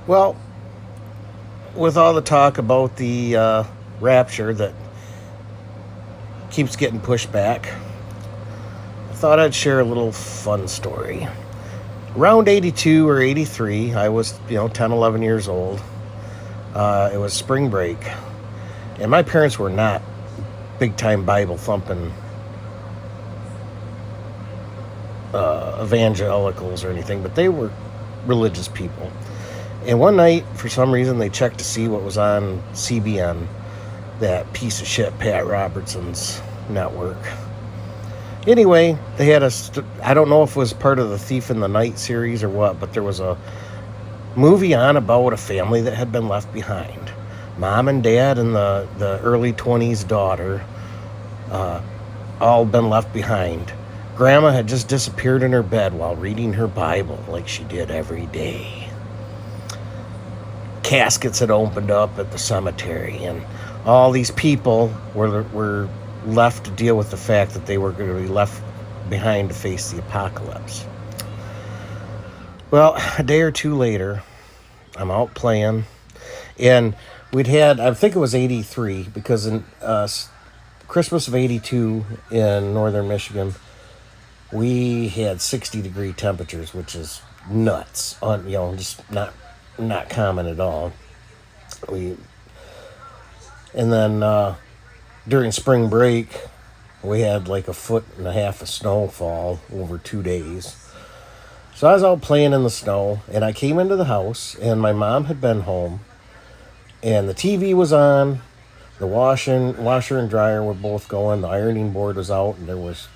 Well, with all the talk about the rapture that keeps getting pushed back, I thought I'd share a little fun story. Around 82 or 83, I was, 10, 11 years old. It was spring break. And my parents were not big time Bible thumping evangelicals or anything, but they were religious people. And one night, for some reason, they checked to see what was on CBN, that piece of shit Pat Robertson's network. Anyway, they had I don't know if it was part of the Thief in the Night series or what, but there was a movie on about a family that had been left behind. Mom and dad and the early 20s daughter, all been left behind. Grandma had just disappeared in her bed while reading her Bible like she did every day. Caskets had opened up at the cemetery, and all these people were left to deal with the fact that they were going to be left behind to face the apocalypse. Well, a day or two later, I'm out playing, and I think it was 83, because in Christmas of 82 in northern Michigan, we had 60-degree temperatures, which is nuts. Just not common at all. And then during spring break, we had like 1.5 feet of snowfall over 2 days. So I was out playing in the snow, and I came into the house, and my mom had been home, and the TV was on, the washer and dryer were both going, the ironing board was out, and there was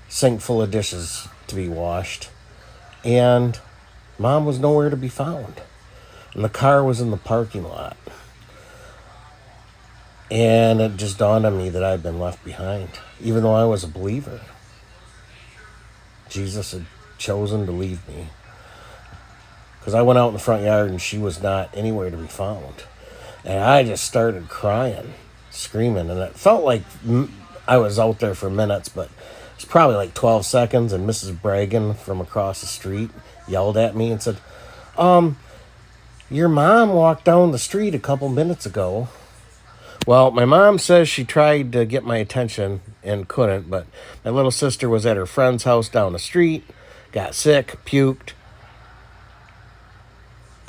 sink full of dishes to be washed, and Mom was nowhere to be found, and the car was in the parking lot. And it just dawned on me that I'd been left behind, even though I was a believer. Jesus had chosen to leave me, because I went out in the front yard and she was not anywhere to be found. And I just started crying, screaming, and it felt like I was out there for minutes, but it's probably like 12 seconds, and Mrs. Bragan from across the street yelled at me and said, your mom walked down the street a couple minutes ago. Well, my mom says she tried to get my attention and couldn't, but my little sister was at her friend's house down the street, got sick, puked.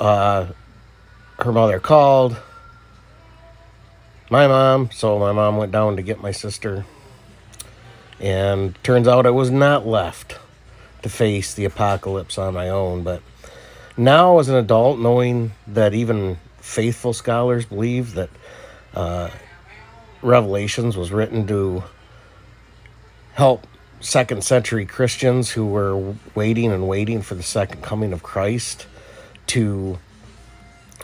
Her mother called my mom, so my mom went down to get my sister. And turns out I was not left to face the apocalypse on my own. But now, as an adult, knowing that even faithful scholars believe that Revelations was written to help second century Christians who were waiting for the second coming of Christ to,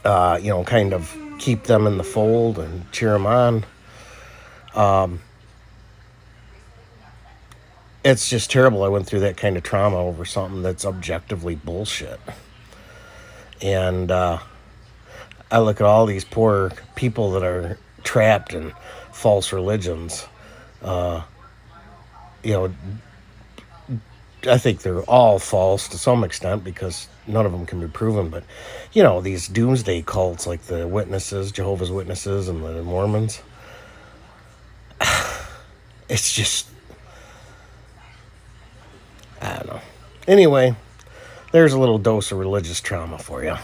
kind of keep them in the fold and cheer them on. It's just terrible. I went through that kind of trauma over something that's objectively bullshit. And I look at all these poor people that are trapped in false religions. I think they're all false to some extent, because none of them can be proven. But, these doomsday cults like the Witnesses, Jehovah's Witnesses, and the Mormons, it's just, I don't know. Anyway, there's a little dose of religious trauma for you.